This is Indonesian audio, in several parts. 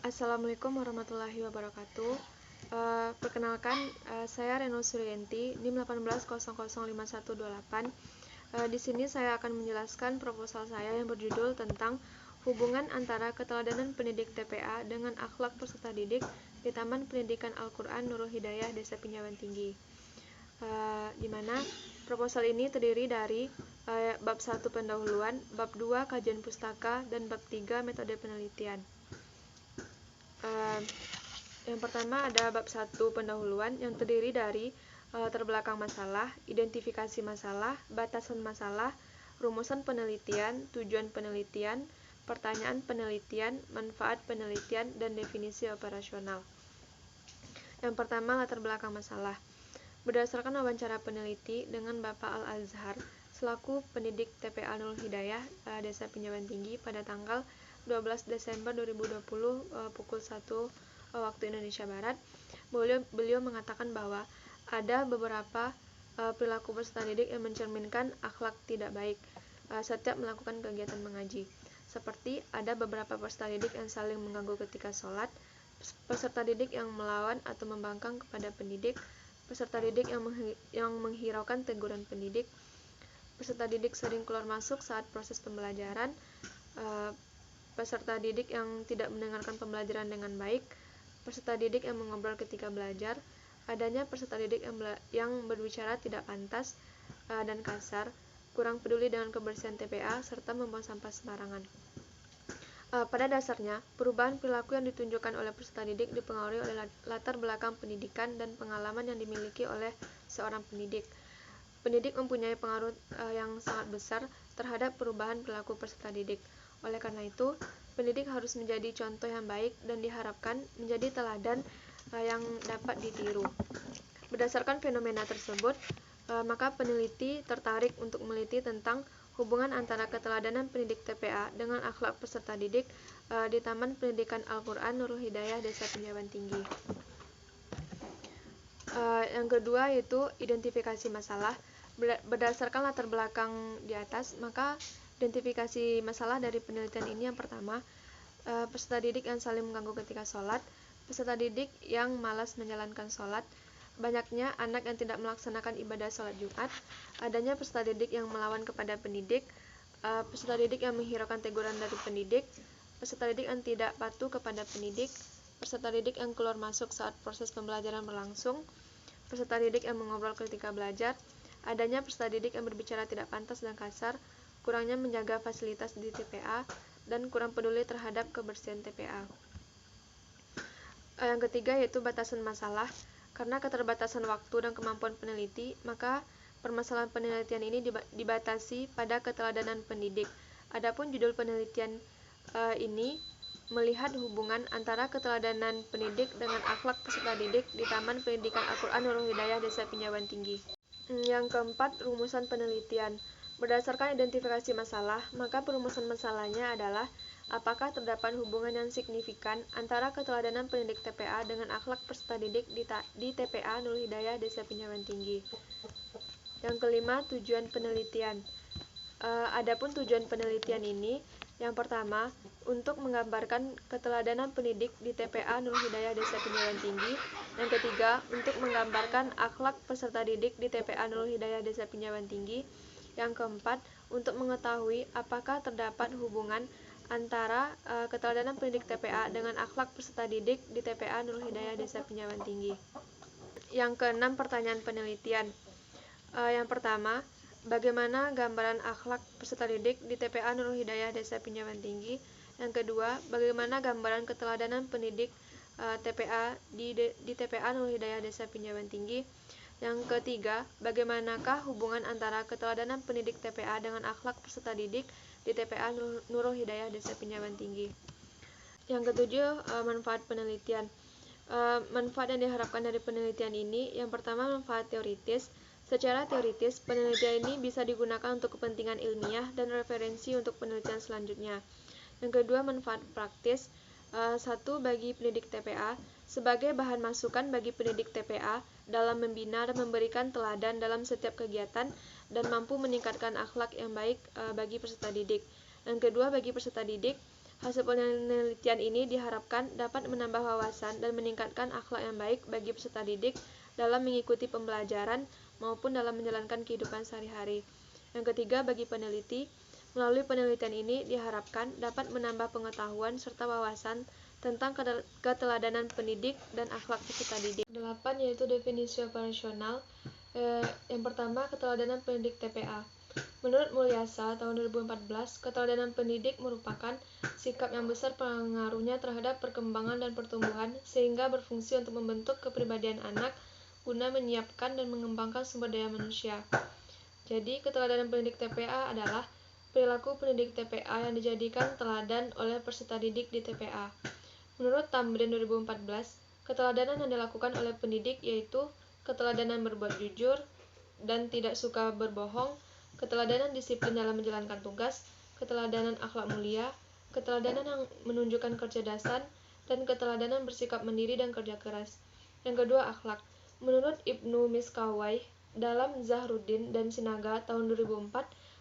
Assalamualaikum warahmatullahi wabarakatuh. Perkenalkan, saya Reno Suryanti, NIM 18005128. Di sini saya akan menjelaskan proposal saya yang berjudul tentang hubungan antara keteladanan pendidik TPA dengan akhlak peserta didik di Taman Pendidikan Al-Quran Nurul Hidayah Desa Pinjawan Tinggi. Di mana proposal ini terdiri dari bab 1 pendahuluan, bab 2 kajian pustaka, dan bab 3 metode penelitian. Yang pertama ada bab 1 pendahuluan yang terdiri dari latar belakang masalah, identifikasi masalah, batasan masalah, rumusan penelitian, tujuan penelitian, pertanyaan penelitian, manfaat penelitian, dan definisi operasional. Yang pertama latar belakang masalah. Berdasarkan wawancara peneliti dengan Bapak Al-Azhar selaku pendidik TPA Nurul Hidayah Desa Pinjawan Tinggi pada tanggal 12 Desember 2020 pukul 1 waktu Indonesia Barat, beliau mengatakan bahwa ada beberapa perilaku peserta didik yang mencerminkan akhlak tidak baik setiap melakukan kegiatan mengaji. Seperti ada beberapa peserta didik yang saling mengganggu ketika sholat, peserta didik yang melawan atau membangkang kepada pendidik, peserta didik yang menghiraukan teguran pendidik, peserta didik sering keluar masuk saat proses pembelajaran, peserta didik yang tidak mendengarkan pembelajaran dengan baik, peserta didik yang mengobrol ketika belajar, adanya peserta didik yang berbicara tidak pantas dan kasar, kurang peduli dengan kebersihan TPA, serta membuang sampah sembarangan. Pada dasarnya, perubahan perilaku yang ditunjukkan oleh peserta didik dipengaruhi oleh latar belakang pendidikan dan pengalaman yang dimiliki oleh seorang pendidik. Pendidik mempunyai pengaruh yang sangat besar terhadap perubahan perilaku peserta didik. Oleh karena itu, pendidik harus menjadi contoh yang baik dan diharapkan menjadi teladan yang dapat ditiru. Berdasarkan fenomena tersebut, maka peneliti tertarik untuk meneliti tentang hubungan antara keteladanan pendidik TPA dengan akhlak peserta didik di Taman Pendidikan Al-Quran Nurul Hidayah Desa Pinjawan Tinggi. Yang kedua yaitu identifikasi masalah. Berdasarkan latar belakang di atas, maka identifikasi masalah dari penelitian ini yang pertama, peserta didik yang saling mengganggu ketika sholat, peserta didik yang malas menjalankan sholat, banyaknya anak yang tidak melaksanakan ibadah sholat Jumat, adanya peserta didik yang melawan kepada pendidik, peserta didik yang menghiraukan teguran dari pendidik, peserta didik yang tidak patuh kepada pendidik, peserta didik yang keluar masuk saat proses pembelajaran berlangsung, peserta didik yang mengobrol ketika belajar, adanya peserta didik yang berbicara tidak pantas dan kasar, kurangnya menjaga fasilitas di TPA, dan kurang peduli terhadap kebersihan TPA. Yang ketiga yaitu batasan masalah. Karena keterbatasan waktu dan kemampuan peneliti, maka permasalahan penelitian ini dibatasi pada keteladanan pendidik. Adapun judul penelitian ini melihat hubungan antara keteladanan pendidik dengan akhlak peserta didik di Taman Pendidikan Al-Quran Nurul Hidayah Desa Pinjawan Tinggi. Yang keempat, rumusan penelitian. Berdasarkan identifikasi masalah, maka perumusan masalahnya adalah apakah terdapat hubungan yang signifikan antara keteladanan pendidik TPA dengan akhlak peserta didik di TPA Nurul Hidayah Desa Pinjawan Tinggi. Yang kelima, tujuan penelitian. Adapun tujuan penelitian ini, yang pertama, untuk menggambarkan keteladanan pendidik di TPA Nurul Hidayah Desa Pinjawan Tinggi. Yang ketiga, untuk menggambarkan akhlak peserta didik di TPA Nurul Hidayah Desa Pinjawan Tinggi. Yang keempat, untuk mengetahui apakah terdapat hubungan antara keteladanan pendidik TPA dengan akhlak peserta didik di TPA Nurul Hidayah Desa Pinjawan Tinggi. Yang keenam, pertanyaan penelitian. Yang pertama, bagaimana gambaran akhlak peserta didik di TPA Nurul Hidayah Desa Pinjawan Tinggi? Yang kedua, bagaimana gambaran keteladanan pendidik TPA di TPA Nurul Hidayah Desa Pinjawan Tinggi? Yang ketiga, bagaimanakah hubungan antara keteladanan pendidik TPA dengan akhlak peserta didik di TPA Nurul Hidayah Desa Pinjawan Tinggi? Yang ketujuh, manfaat penelitian. Manfaat yang diharapkan dari penelitian ini, yang pertama, manfaat teoritis. Secara teoritis, penelitian ini bisa digunakan untuk kepentingan ilmiah dan referensi untuk penelitian selanjutnya. Yang kedua, manfaat praktis. Satu, bagi pendidik TPA, sebagai bahan masukan bagi pendidik TPA dalam membina dan memberikan teladan dalam setiap kegiatan dan mampu meningkatkan akhlak yang baik bagi peserta didik. Yang kedua, bagi peserta didik, Hasil penelitian ini diharapkan dapat menambah wawasan dan meningkatkan akhlak yang baik bagi peserta didik dalam mengikuti pembelajaran maupun dalam menjalankan kehidupan sehari-hari. Yang ketiga, bagi peneliti, melalui penelitian ini diharapkan dapat menambah pengetahuan serta wawasan tentang keteladanan pendidik dan akhlak peserta didik. 8 yaitu definisi operasional. Yang pertama, keteladanan pendidik TPA. Menurut Mulyasa tahun 2014, keteladanan pendidik merupakan sikap yang besar pengaruhnya terhadap perkembangan dan pertumbuhan sehingga berfungsi untuk membentuk kepribadian anak guna menyiapkan dan mengembangkan sumber daya manusia. Jadi, keteladanan pendidik TPA adalah perilaku pendidik TPA yang dijadikan teladan oleh peserta didik di TPA. Menurut Tamrin 2014, keteladanan yang dilakukan oleh pendidik yaitu keteladanan berbuat jujur dan tidak suka berbohong, keteladanan disiplin dalam menjalankan tugas, keteladanan akhlak mulia, keteladanan yang menunjukkan kecerdasan, dan keteladanan bersikap mandiri dan kerja keras. Yang kedua, akhlak. Menurut Ibnu Miskawayh dalam Zahruddin dan Sinaga tahun 2004,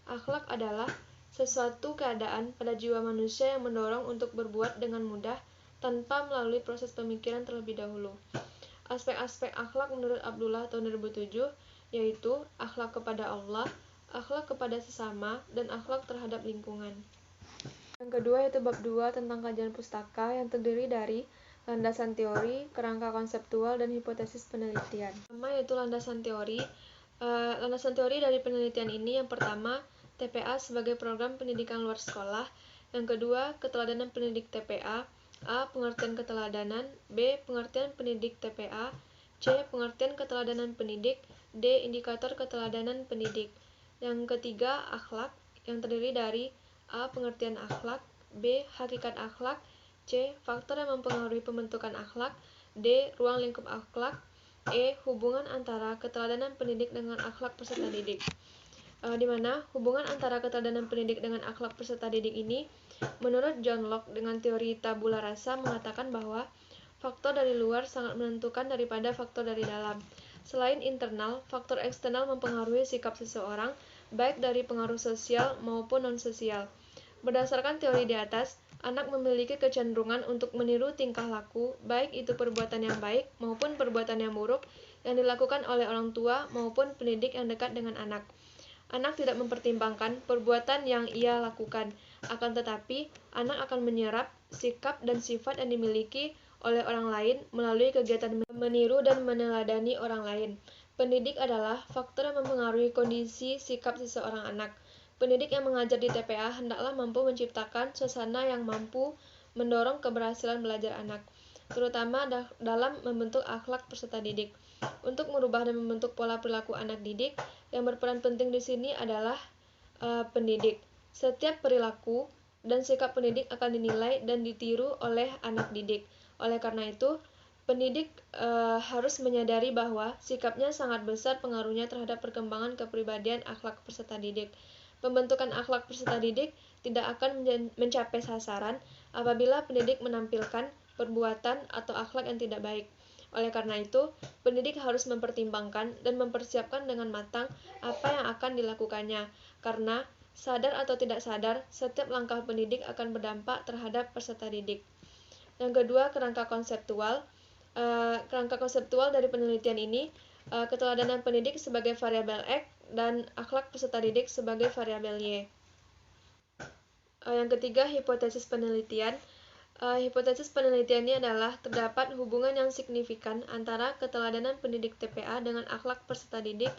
akhlak adalah sesuatu keadaan pada jiwa manusia yang mendorong untuk berbuat dengan mudah tanpa melalui proses pemikiran terlebih dahulu. Aspek-aspek akhlak menurut Abdullah tahun 2007 yaitu akhlak kepada Allah, akhlak kepada sesama, dan akhlak terhadap lingkungan. Yang kedua yaitu bab 2 tentang kajian pustaka yang terdiri dari landasan teori, kerangka konseptual, dan hipotesis penelitian. Pertama yaitu landasan teori. Landasan teori dari penelitian ini yang pertama, TPA sebagai program pendidikan luar sekolah. Yang kedua, keteladanan pendidik TPA. A. Pengertian keteladanan. B. Pengertian pendidik TPA. C. Pengertian keteladanan pendidik. D. Indikator keteladanan pendidik. Yang ketiga, akhlak yang terdiri dari A. Pengertian akhlak. B. Hakikat akhlak. C. Faktor yang mempengaruhi pembentukan akhlak. D. Ruang lingkup akhlak. E. Hubungan antara keteladanan pendidik dengan akhlak peserta didik. Di mana hubungan antara keteladanan pendidik dengan akhlak peserta didik ini, menurut John Locke dengan teori tabula rasa mengatakan bahwa faktor dari luar sangat menentukan daripada faktor dari dalam. Selain internal, faktor eksternal mempengaruhi sikap seseorang, baik dari pengaruh sosial maupun non-sosial. Berdasarkan teori di atas, anak memiliki kecenderungan untuk meniru tingkah laku, baik itu perbuatan yang baik maupun perbuatan yang buruk, yang dilakukan oleh orang tua maupun pendidik yang dekat dengan anak. Anak tidak mempertimbangkan perbuatan yang ia lakukan, akan tetapi anak akan menyerap sikap dan sifat yang dimiliki oleh orang lain melalui kegiatan meniru dan meneladani orang lain. Pendidik adalah faktor yang mempengaruhi kondisi sikap seseorang anak. Pendidik yang mengajar di TPA hendaklah mampu menciptakan suasana yang mampu mendorong keberhasilan belajar anak, terutama dalam membentuk akhlak peserta didik. Untuk merubah dan membentuk pola perilaku anak didik, yang berperan penting di sini adalah pendidik. Setiap perilaku dan sikap pendidik akan dinilai dan ditiru oleh anak didik. Oleh karena itu, pendidik harus menyadari bahwa sikapnya sangat besar pengaruhnya terhadap perkembangan kepribadian akhlak peserta didik. Pembentukan akhlak peserta didik tidak akan mencapai sasaran apabila pendidik menampilkan perbuatan atau akhlak yang tidak baik. Oleh karena itu, pendidik harus mempertimbangkan dan mempersiapkan dengan matang apa yang akan dilakukannya, karena sadar atau tidak sadar, setiap langkah pendidik akan berdampak terhadap peserta didik. Yang kedua, kerangka konseptual. Kerangka konseptual dari penelitian ini, keteladanan pendidik sebagai variabel X dan akhlak peserta didik sebagai variabel Y. Yang ketiga, hipotesis penelitian. Hipotesis penelitian ini adalah terdapat hubungan yang signifikan antara keteladanan pendidik TPA dengan akhlak peserta didik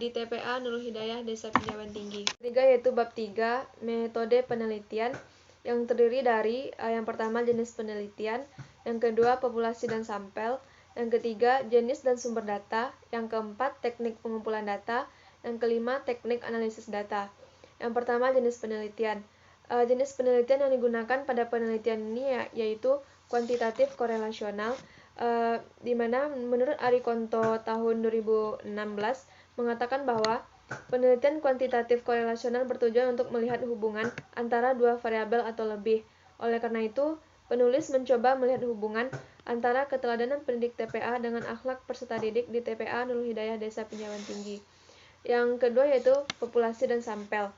di TPA Nurul Hidayah Desa Pinjaban Tinggi. Ketiga yaitu bab 3, metode penelitian, yang terdiri dari yang pertama jenis penelitian, yang kedua populasi dan sampel, yang ketiga jenis dan sumber data, yang keempat teknik pengumpulan data, yang kelima teknik analisis data. Yang pertama jenis penelitian. Jenis penelitian yang digunakan pada penelitian ini yaitu kuantitatif korelasional, di mana menurut Arikonto tahun 2016 mengatakan bahwa penelitian kuantitatif korelasional bertujuan untuk melihat hubungan antara dua variabel atau lebih. Oleh karena itu, penulis mencoba melihat hubungan antara keteladanan pendidik TPA dengan akhlak peserta didik di TPA Nurul Hidayah Desa Pinjaban Tinggi. Yang kedua yaitu populasi dan sampel.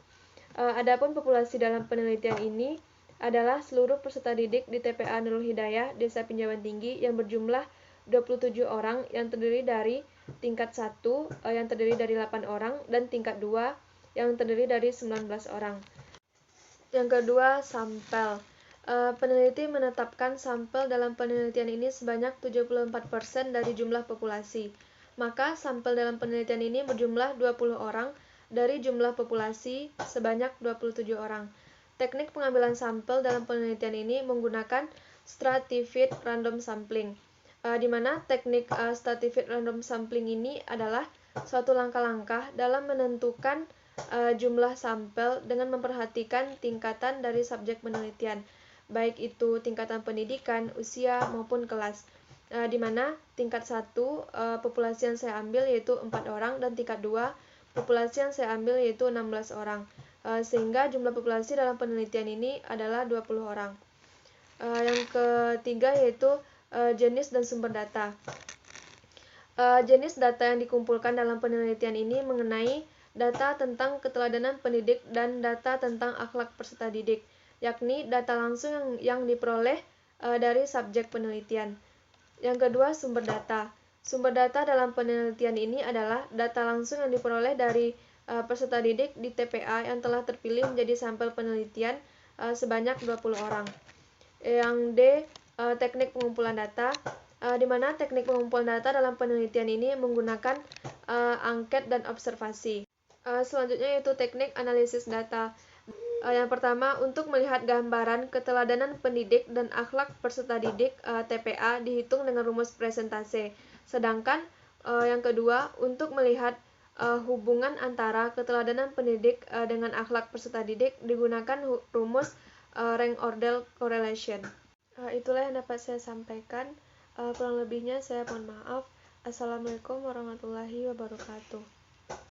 Adapun populasi dalam penelitian ini adalah seluruh peserta didik di TPA Nurul Hidayah, Desa Pinjaman Tinggi yang berjumlah 27 orang yang terdiri dari tingkat 1 yang terdiri dari 8 orang dan tingkat 2 yang terdiri dari 19 orang. Yang kedua, sampel. Peneliti menetapkan sampel dalam penelitian ini sebanyak 74% dari jumlah populasi. Maka sampel dalam penelitian ini berjumlah 20 orang dari jumlah populasi sebanyak 27 orang. Teknik pengambilan sampel dalam penelitian ini menggunakan stratified random sampling, di mana teknik stratified random sampling ini adalah suatu langkah-langkah dalam menentukan jumlah sampel dengan memperhatikan tingkatan dari subjek penelitian, baik itu tingkatan pendidikan, usia, maupun kelas. Di mana tingkat 1 populasi yang saya ambil yaitu 4 orang dan tingkat 2 populasi yang saya ambil yaitu 16 orang. Sehingga jumlah populasi dalam penelitian ini adalah 20 orang. Yang ketiga yaitu jenis dan sumber data. Jenis data yang dikumpulkan dalam penelitian ini mengenai data tentang keteladanan pendidik dan data tentang akhlak peserta didik, yakni data langsung yang diperoleh dari subjek penelitian. Yang kedua, sumber data. Sumber data dalam penelitian ini adalah data langsung yang diperoleh dari peserta didik di TPA yang telah terpilih menjadi sampel penelitian sebanyak 20 orang. Yang D, teknik pengumpulan data, di mana teknik pengumpulan data dalam penelitian ini menggunakan angket dan observasi. Selanjutnya yaitu teknik analisis data. Yang pertama, untuk melihat gambaran keteladanan pendidik dan akhlak peserta didik TPA dihitung dengan rumus presentase. Sedangkan yang kedua, untuk melihat hubungan antara keteladanan pendidik dengan akhlak peserta didik digunakan rumus rank order correlation. Itulah yang dapat saya sampaikan. Kurang lebihnya saya mohon maaf. Assalamualaikum warahmatullahi wabarakatuh.